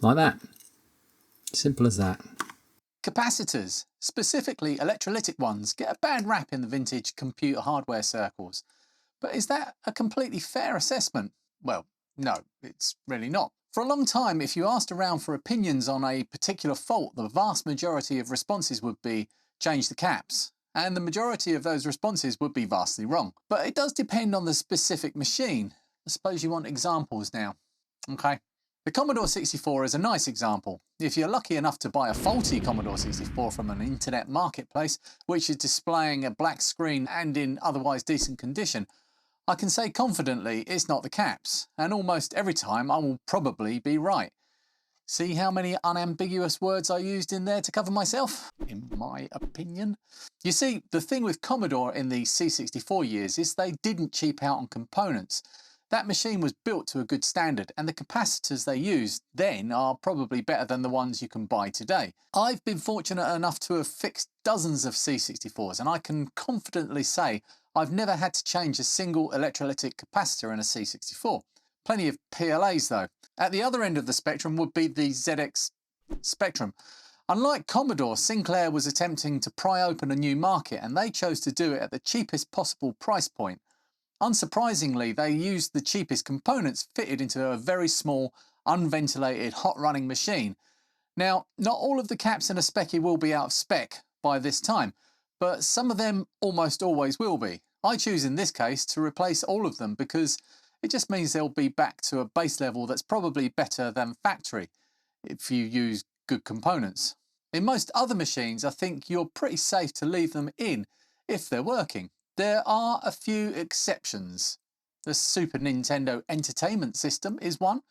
like that. Simple as that. Capacitors, specifically electrolytic ones, get a bad rap in the vintage computer hardware circles. But is that a completely fair assessment? Well, no, it's really not. For a long time, if you asked around for opinions on a particular fault, the vast majority of responses would be change the caps. And the majority of those responses would be vastly wrong. But it does depend on the specific machine. I suppose you want examples now. Okay. The Commodore 64 is a nice example. If you're lucky enough to buy a faulty Commodore 64 from an internet marketplace, which is displaying a black screen and in otherwise decent condition, I can say confidently it's not the caps, and almost every time I will probably be right. See how many unambiguous words I used in there to cover myself? In my opinion. You see, the thing with Commodore in the C64 years is they didn't cheap out on components. That machine was built to a good standard, and the capacitors they used then are probably better than the ones you can buy today. I've been fortunate enough to have fixed dozens of C64s, and I can confidently say I've never had to change a single electrolytic capacitor in a C64. Plenty of PLAs though. At the other end of the spectrum would be the ZX Spectrum. Unlike Commodore, Sinclair was attempting to pry open a new market, and they chose to do it at the cheapest possible price point. Unsurprisingly, they used the cheapest components fitted into a very small, unventilated, hot-running machine. Now, not all of the caps in a Speccy will be out of spec by this time, but some of them almost always will be. I choose in this case to replace all of them because it just means they'll be back to a base level that's probably better than factory if you use good components. In most other machines, I think you're pretty safe to leave them in if they're working. There are a few exceptions. The Super Nintendo Entertainment System is one,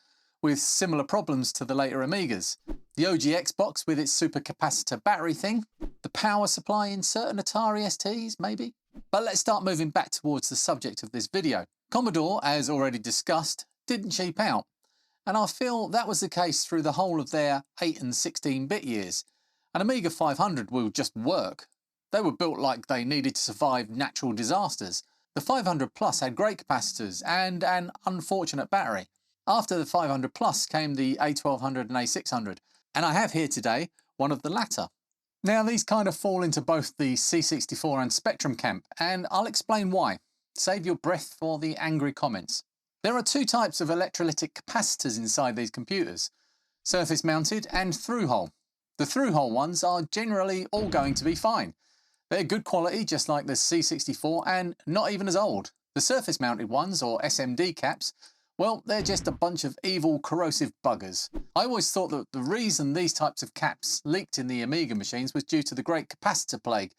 with similar problems to the later Amigas. The OG Xbox with its supercapacitor battery thing. The power supply in certain Atari STs, maybe. But let's start moving back towards the subject of this video. Commodore, as already discussed, didn't cheap out. And I feel that was the case through the whole of their 8 and 16-bit years. An Amiga 500 will just work. They were built like they needed to survive natural disasters. The 500 Plus had great capacitors and an unfortunate battery. After the 500 Plus came the A1200 and A600, and I have here today one of the latter. Now these kind of fall into both the C64 and Spectrum camp, and I'll explain why. Save your breath for the angry comments. There are two types of electrolytic capacitors inside these computers: surface mounted and through-hole. The through-hole ones are generally all going to be fine. They're good quality, just like the C64, and not even as old. The surface-mounted ones, or SMD caps, well, they're just a bunch of evil, corrosive buggers. I always thought that the reason these types of caps leaked in the Amiga machines was due to the Great Capacitor Plague,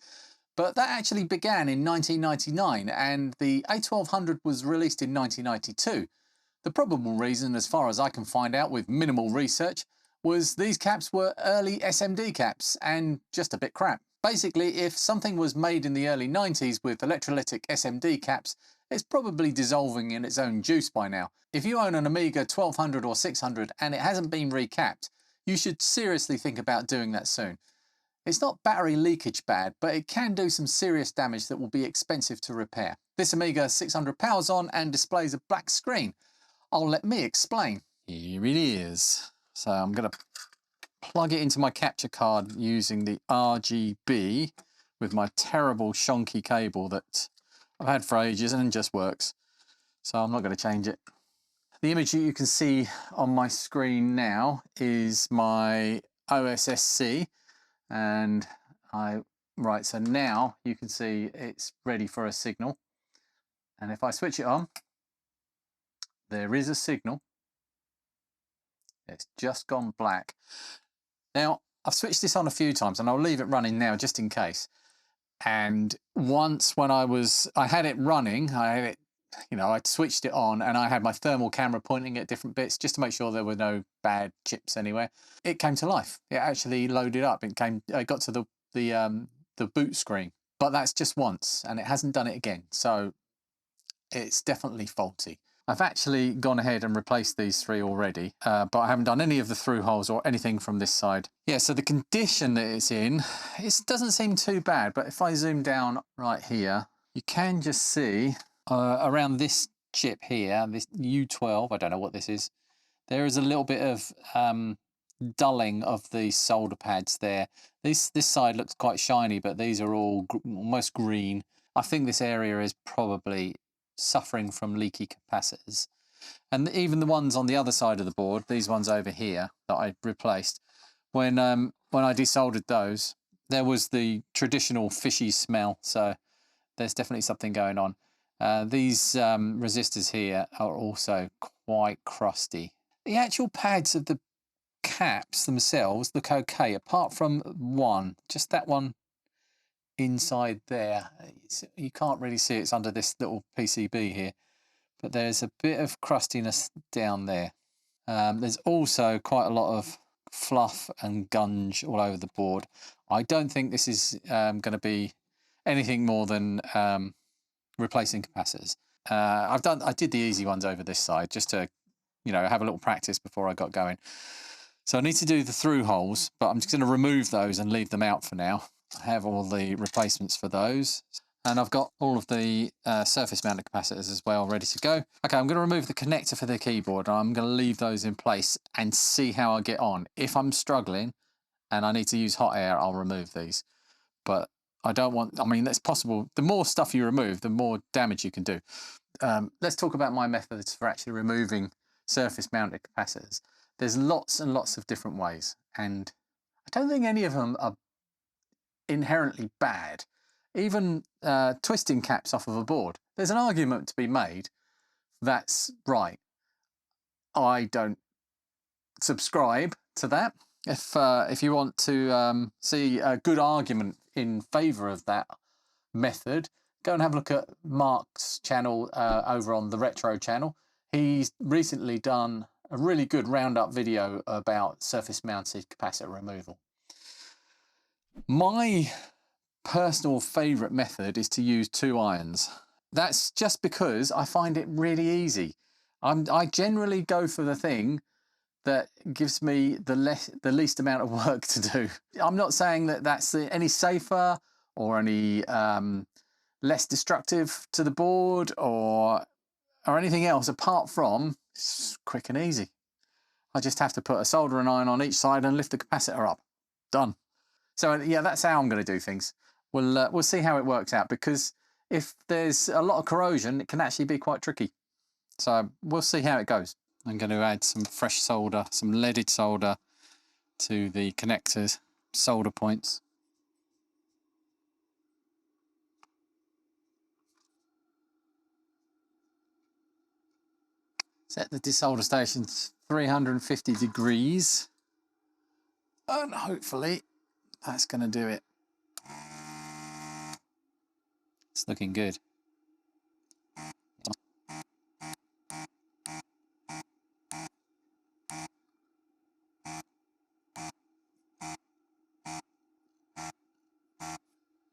but that actually began in 1999, and the A1200 was released in 1992. The probable reason, as far as I can find out with minimal research, was these caps were early SMD caps and just a bit crap. Basically, if something was made in the early 90s with electrolytic SMD caps, it's probably dissolving in its own juice by now. If you own an Amiga 1200 or 600 and it hasn't been recapped, you should seriously think about doing that soon. It's not battery leakage bad, but it can do some serious damage that will be expensive to repair. This Amiga 600 powers on and displays a black screen. Let me explain. Here it is. So I'm going to plug it into my capture card using the RGB with my terrible shonky cable that I've had for ages and just works. So I'm not going to change it. The image that you can see on my screen now is my OSSC, and right, so now you can see it's ready for a signal. And if I switch it on, there is a signal. It's just gone black. Now, I've switched this on a few times and I'll leave it running now just in case. And once when I had it running, I switched it on and I had my thermal camera pointing at different bits just to make sure there were no bad chips anywhere. It came to life. It actually loaded up. It got to the boot screen, but that's just once and it hasn't done it again. So it's definitely faulty. I've actually gone ahead and replaced these three already, but I haven't done any of the through holes or anything from this side. Yeah, so the condition that it's in, it doesn't seem too bad, but if I zoom down right here, you can just see around this chip here, this U12, I don't know what this is, there is a little bit of dulling of the solder pads there. This side looks quite shiny, but these are all almost green. I think this area is probably suffering from leaky capacitors. And even the ones on the other side of the board, these ones over here that I replaced, when I desoldered those, there was the traditional fishy smell. So there's definitely something going on. These resistors here are also quite crusty. The actual pads of the caps themselves look okay, apart from one, just that one inside there. You can't really see it's under this little PCB here, but there's a bit of crustiness down there. There's also quite a lot of fluff and gunge all over the board. I don't think this is going to be anything more than replacing capacitors. I did the easy ones over this side just to, have a little practice before I got going. So I need to do the through holes, but I'm just going to remove those and leave them out for now. I have all the replacements for those. And I've got all of the surface mounted capacitors as well ready to go. Okay, I'm going to remove the connector for the keyboard. I'm going to leave those in place and see how I get on. If I'm struggling and I need to use hot air, I'll remove these. But I don't want, that's possible. The more stuff you remove, the more damage you can do. Let's talk about my methods for actually removing surface mounted capacitors. There's lots and lots of different ways, and I don't think any of them are inherently bad. Even twisting caps off of a board, there's an argument to be made that's right. I don't subscribe to that. If you want to see a good argument in favour of that method, go and have a look at Mark's channel over on the Retro channel. He's recently done a really good roundup video about surface mounted capacitor removal. My personal favourite method is to use 2 irons. That's just because I find it really easy. I generally go for the thing that gives me the least amount of work to do. I'm not saying that that's any safer or any less destructive to the board or anything else, apart from it's quick and easy. I just have to put a soldering iron on each side and lift the capacitor up. Done. So yeah, that's how I'm going to do things. We'll see how it works out, because if there's a lot of corrosion, it can actually be quite tricky. So we'll see how it goes. I'm going to add some fresh solder, some leaded solder to the connectors, solder points. Set the desolder station 350 degrees, and hopefully that's going to do it. It's looking good.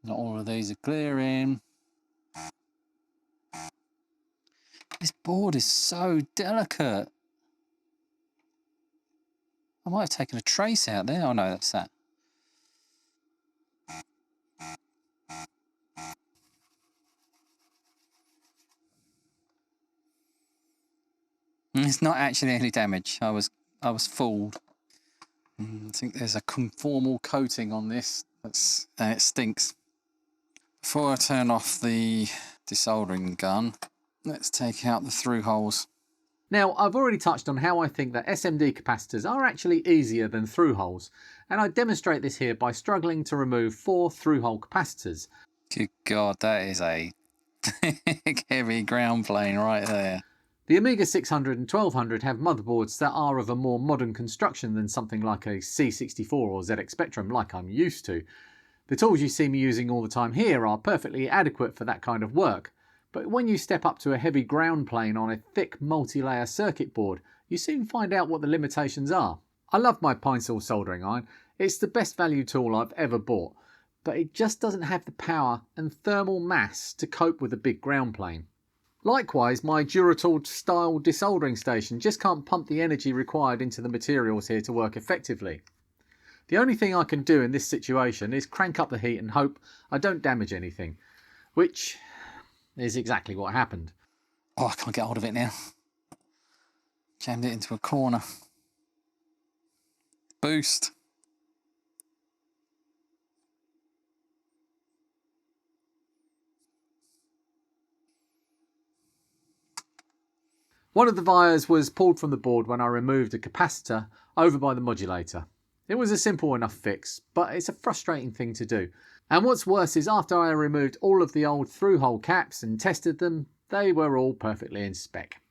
Not all of these are clearing. This board is so delicate. I might have taken a trace out there. Oh no, that's that. It's not actually any damage. I was fooled. I think there's a conformal coating on this. And it stinks. Before I turn off the desoldering gun, let's take out the through holes. Now, I've already touched on how I think that SMD capacitors are actually easier than through holes, and I demonstrate this here by struggling to remove 4 through hole capacitors. Good God, that is a heavy ground plane right there. The Amiga 600 and 1200 have motherboards that are of a more modern construction than something like a C64 or ZX Spectrum like I'm used to. The tools you see me using all the time here are perfectly adequate for that kind of work, but when you step up to a heavy ground plane on a thick multi-layer circuit board, you soon find out what the limitations are. I love my pine saw soldering iron. It's the best value tool I've ever bought, but it just doesn't have the power and thermal mass to cope with a big ground plane. Likewise, my Duratool style desoldering station just can't pump the energy required into the materials here to work effectively. The only thing I can do in this situation is crank up the heat and hope I don't damage anything, which is exactly what happened. Oh, I can't get hold of it now. Jammed it into a corner. boost. One of the wires was pulled from the board when I removed a capacitor over by the modulator. It was a simple enough fix, but it's a frustrating thing to do. And what's worse is after I removed all of the old through-hole caps and tested them, they were all perfectly in spec.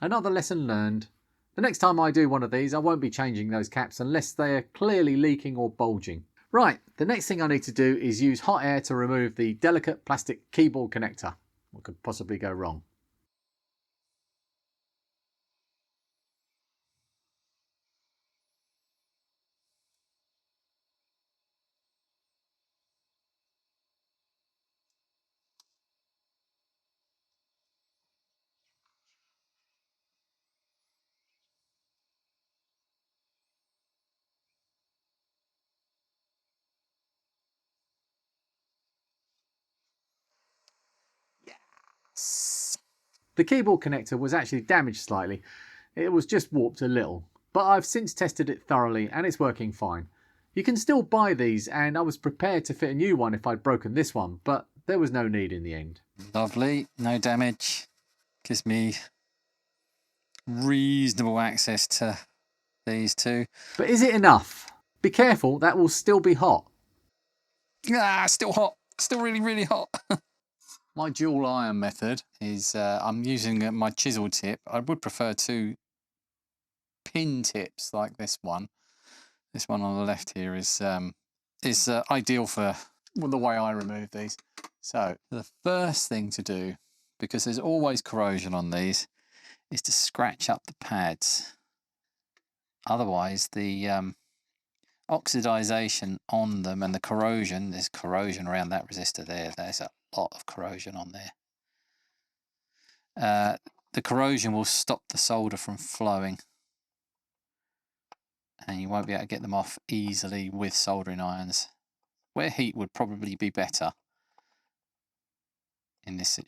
Another lesson learned. The next time I do one of these, I won't be changing those caps unless they are clearly leaking or bulging. Right, the next thing I need to do is use hot air to remove the delicate plastic keyboard connector. What could possibly go wrong? The keyboard connector was actually damaged slightly. It was just warped a little, but I've since tested it thoroughly and it's working fine. You can still buy these, and I was prepared to fit a new one if I'd broken this one, but there was no need in the end. Lovely, no damage. Gives me reasonable access to these two. But is it enough? Be careful, that will still be hot. Ah, still hot. Still really, really hot. My dual iron method is I'm using my chisel tip. I would prefer two pin tips like this one. This one on the left here is ideal for the way I remove these. So the first thing to do, because there's always corrosion on these, is to scratch up the pads. Otherwise, the oxidization on them and the corrosion, there's corrosion around that resistor there. There's a lot of corrosion on there. The corrosion will stop the solder from flowing, and you won't be able to get them off easily with soldering irons. Where heat would probably be better in this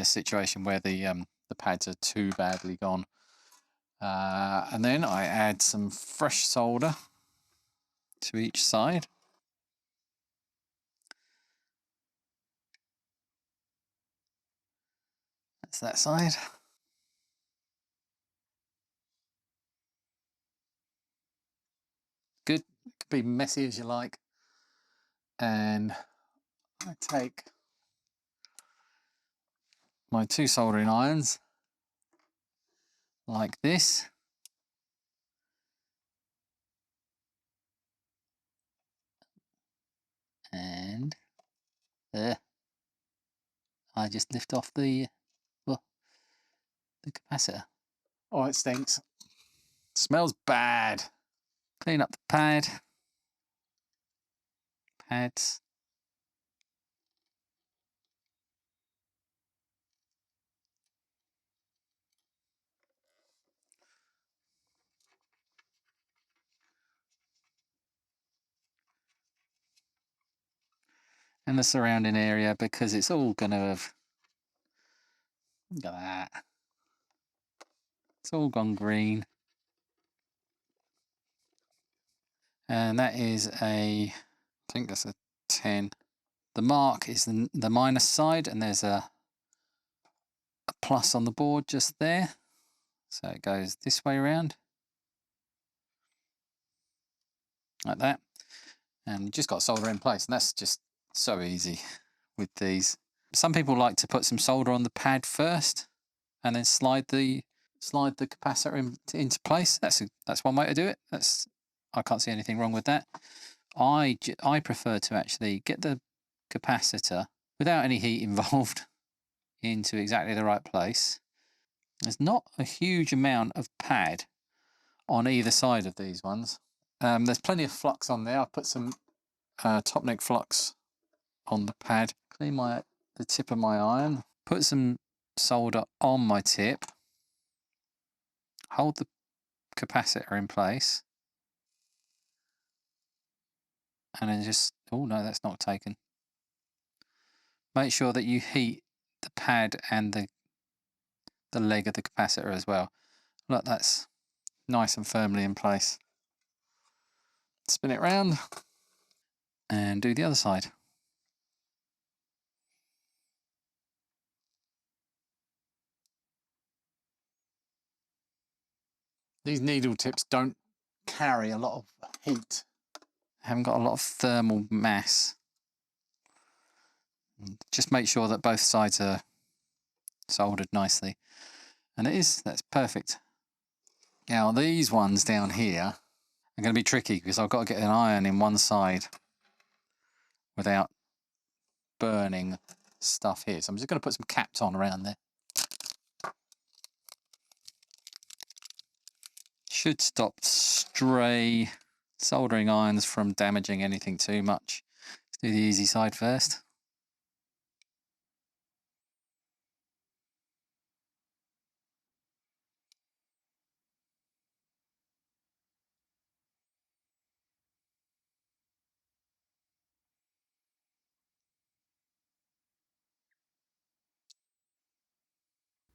situation where the pads are too badly gone. And then I add some fresh solder to each side. That's that side. Good. It could be messy as you like. And I take my two soldering irons like this. And there. I just lift off the capacitor. Oh, it stinks. Smells bad. Clean up the pads. And the surrounding area, because it's all going to have, look at that, it's all gone green. And that is I think that's a 10. The mark is the minus side, and there's a plus on the board just there. So it goes this way around, like that. And you just got solder in place, and that's just so easy with these. Some people like to put some solder on the pad first, and then slide the capacitor into place. That's one way to do it. I can't see anything wrong with that. I prefer to actually get the capacitor without any heat involved into exactly the right place. There's not a huge amount of pad on either side of these ones. There's plenty of flux on there. I've put some top neck flux on the pad. Clean the tip of my iron. Put some solder on my tip. Hold the capacitor in place. And then just, oh no, that's not taken. Make sure that you heat the pad and the leg of the capacitor as well. Look, that's nice and firmly in place. spin it round and do the other side. These needle tips don't carry a lot of heat. Haven't got a lot of thermal mass. Just make sure that both sides are soldered nicely. And it is, that's perfect. Now these ones down here are going to be tricky because I've got to get an iron in one side without burning stuff here. So I'm just going to put some caps on around there. Should stop stray soldering irons from damaging anything too much. Let's do the easy side first.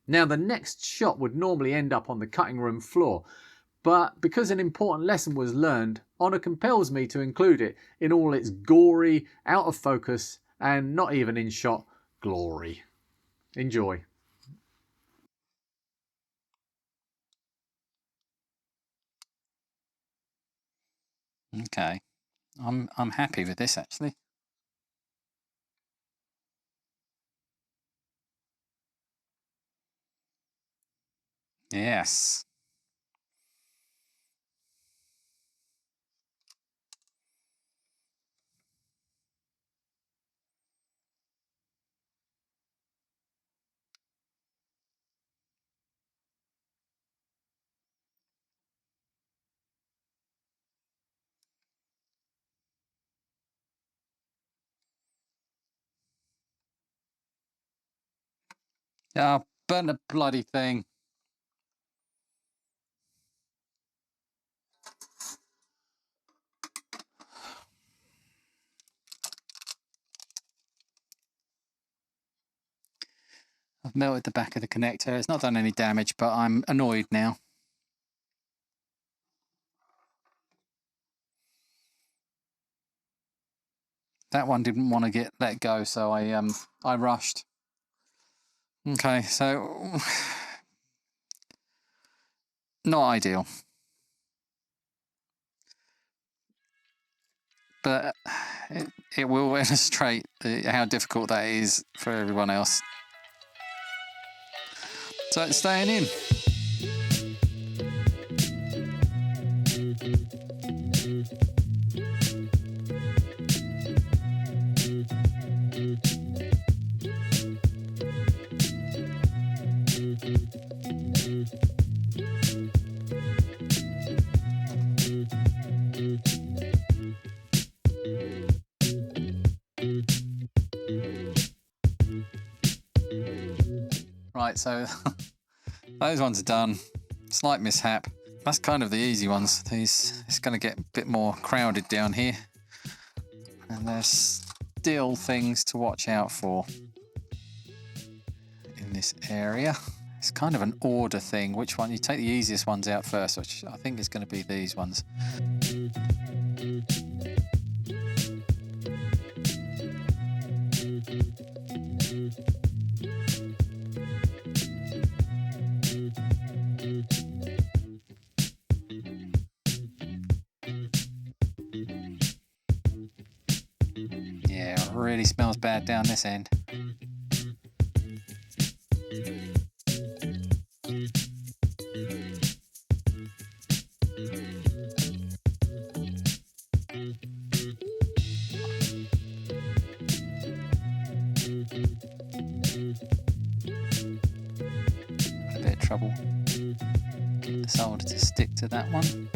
Now the next shot would normally end up on the cutting room floor, but because an important lesson was learned, honour compels me to include it in all its gory, out of focus and not even in shot glory. Enjoy. Okay, I'm happy with this actually. Yes. Oh, burn the bloody thing. I've melted the back of the connector. It's not done any damage, but I'm annoyed now. That one didn't want to get let go, so I rushed. Okay, so not ideal. But it will illustrate how difficult that is for everyone else. So it's staying in. Right, so those ones are done. Slight mishap. That's kind of the easy ones. It's going to get a bit more crowded down here. And there's still things to watch out for in this area. It's kind of an order thing. Which one? You take the easiest ones out first, which I think is going to be these ones. Yeah, it really smells bad down this end. A bit of trouble getting the solder to stick to that one.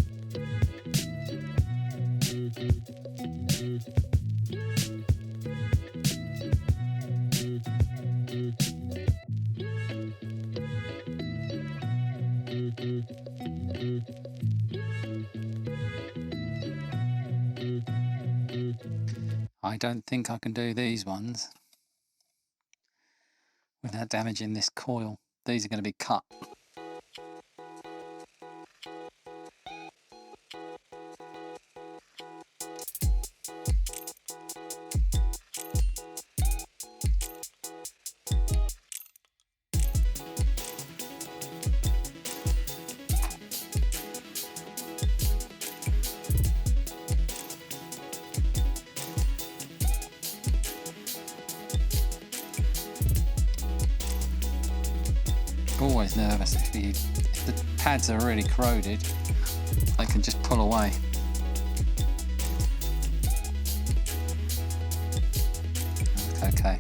I don't think I can do these ones without damaging this coil. These are going to be cut. always nervous if the pads are really corroded, they can just pull away. Okay.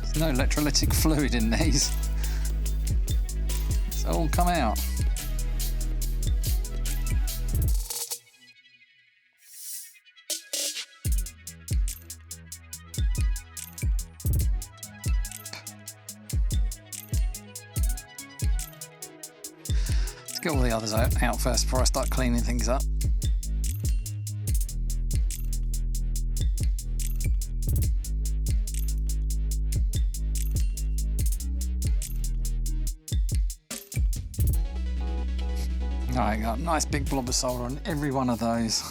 There's no electrolytic fluid in these. It's all come out. Let's get all the others out first before I start cleaning things up. Alright, got a nice big blob of solder on every one of those.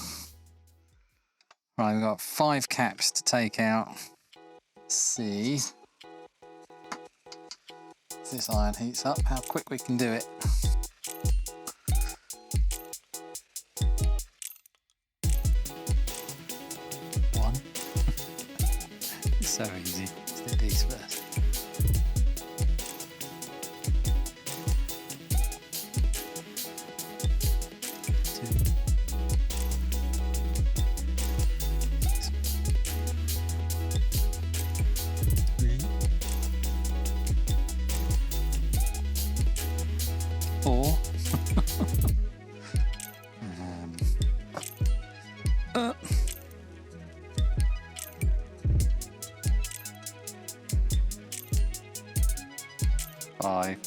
Right, we've got 5 caps to take out. Let's see if this iron heats up, how quick we can do it. One. It's so easy. Let's do these first. Five.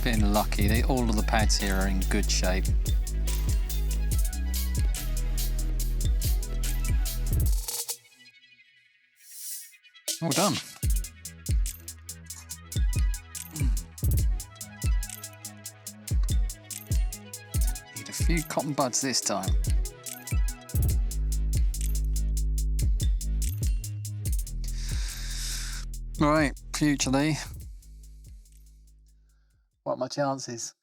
Been lucky, all of the pads here are in good shape. All done. Need a few cotton buds this time. Right, future Lee. What are my chances?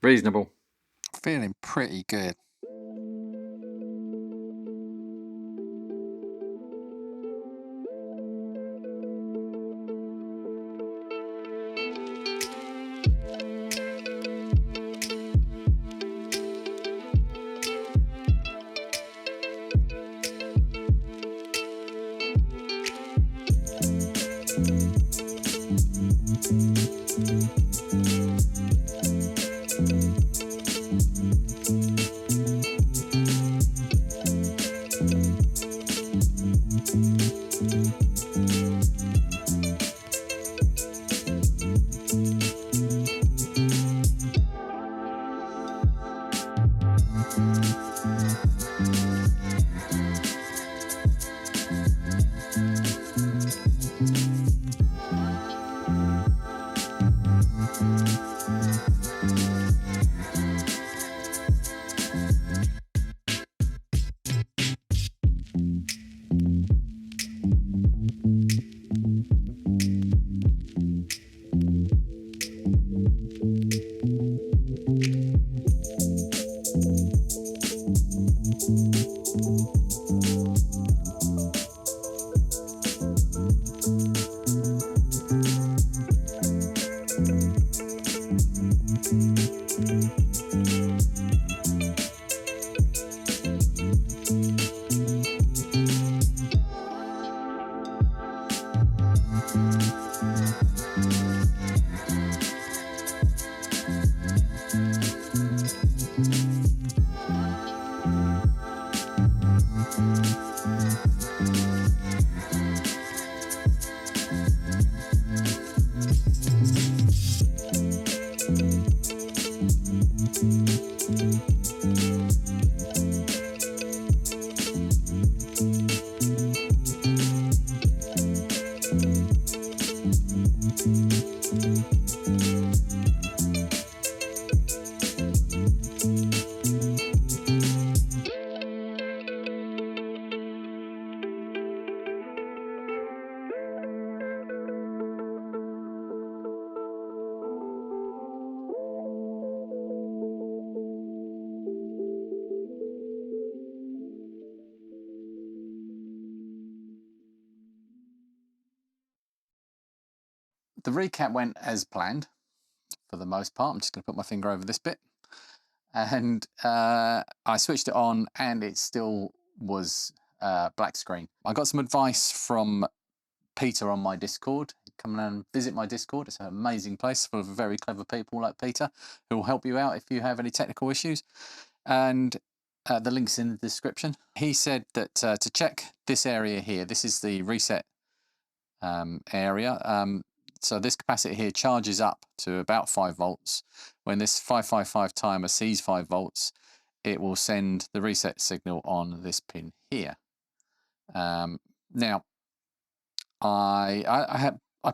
Reasonable. Feeling pretty good. the recap went as planned for the most part. I'm just going to put my finger over this bit. And I switched it on and it still was black screen. I got some advice from Peter on my Discord. Come and visit my Discord. It's an amazing place full of very clever people like Peter who will help you out if you have any technical issues. And the link's in the description. He said that to check this area here, this is the reset area. So this capacitor here charges up to about 5 volts. When this 555 timer sees 5 volts, it will send the reset signal on this pin here. Now, I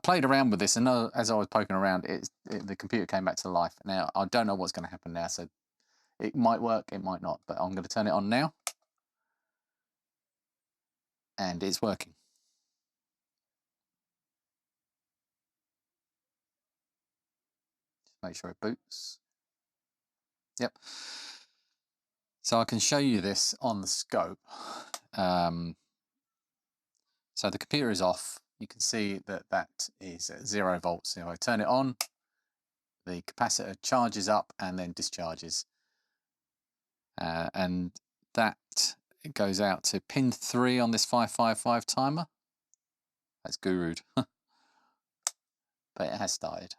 played around with this, and as I was poking around, the computer came back to life. Now, I don't know what's going to happen now, so it might work, it might not, but I'm going to turn it on now. And it's working. Make sure it boots. Yep. So I can show you this on the scope. So the computer is off. You can see that that is at 0 volts. So if I turn it on, the capacitor charges up and then discharges. And that goes out to pin 3 on this 555 timer. That's gurued. But it has started.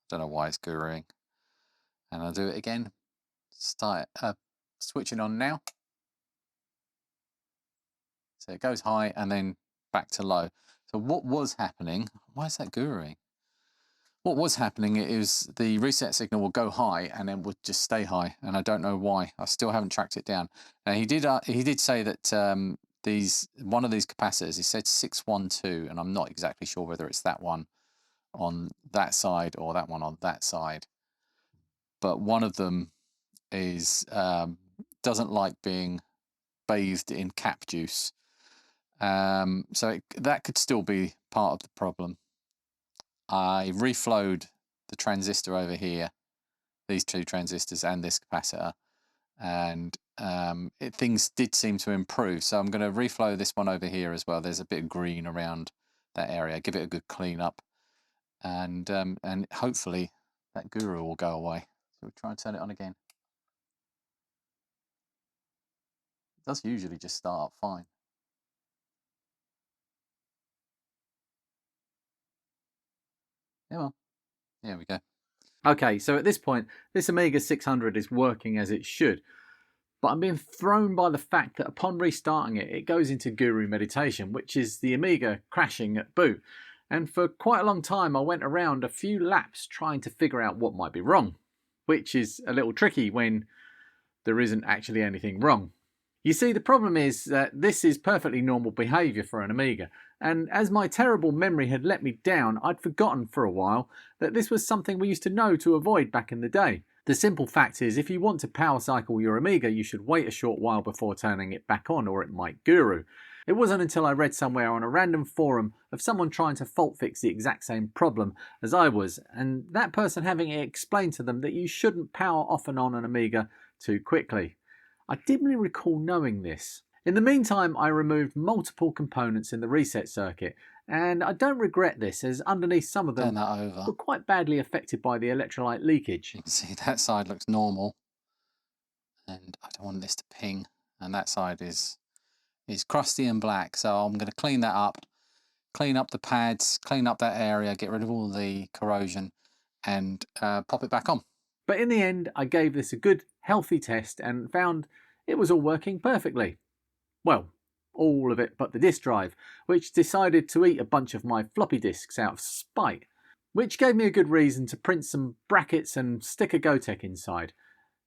Don't know why it's guruing. And I'll do it again. Switch it on now. So it goes high and then back to low. So what was happening? Why is that guruing? What was happening is the reset signal will go high and then would just stay high, and I don't know why. I still haven't tracked it down. Now he did say that one of these capacitors, he said 612, and I'm not exactly sure whether it's that one on that side or that one on that side. But one of them is doesn't like being bathed in cap juice. So that could still be part of the problem. I reflowed the transistor over here, these 2 transistors and this capacitor, and things did seem to improve. So I'm going to reflow this one over here as well. There's a bit of green around that area. Give it a good clean up, and hopefully that guru will go away. So we'll try and turn it on again. It does usually just start up fine. Yeah, well, there we go. Okay, so at this point, this Amiga 600 is working as it should. But I'm being thrown by the fact that upon restarting it, it goes into guru meditation, which is the Amiga crashing at boot. And for quite a long time, I went around a few laps trying to figure out what might be wrong, which is a little tricky when there isn't actually anything wrong. You see, the problem is that this is perfectly normal behaviour for an Amiga, and as my terrible memory had let me down, I'd forgotten for a while that this was something we used to know to avoid back in the day. The simple fact is, if you want to power cycle your Amiga, you should wait a short while before turning it back on, or it might guru. It wasn't until I read somewhere on a random forum of someone trying to fault fix the exact same problem as I was, and that person having it explained to them that you shouldn't power off and on an Amiga too quickly. I dimly recall knowing this. In the meantime, I removed multiple components in the reset circuit, and I don't regret this, as underneath some of them were quite badly affected by the electrolyte leakage. You can see that side looks normal, and I don't want this to ping, and that side is crusty and black, so I'm going to clean that up, clean up the pads, clean up that area, get rid of all the corrosion, and pop it back on. But in the end, I gave this a good, healthy test and found it was all working perfectly. Well, all of it but the disk drive, which decided to eat a bunch of my floppy disks out of spite, which gave me a good reason to print some brackets and stick a Gotek inside.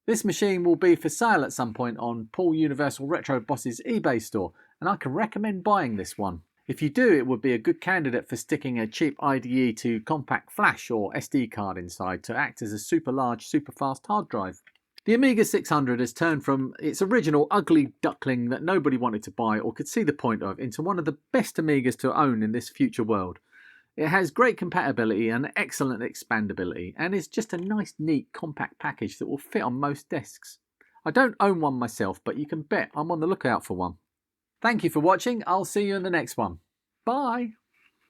This machine will be for sale at some point on Paul Universal Retro Boss's eBay store, and I can recommend buying this one. If you do, it would be a good candidate for sticking a cheap IDE to compact flash or SD card inside to act as a super large, super fast hard drive. The Amiga 600 has turned from its original ugly duckling that nobody wanted to buy or could see the point of into one of the best Amigas to own in this future world. It has great compatibility and excellent expandability, and is just a nice, neat, compact package that will fit on most desks. I don't own one myself, but you can bet I'm on the lookout for one. Thank you for watching. I'll see you in the next one. Bye!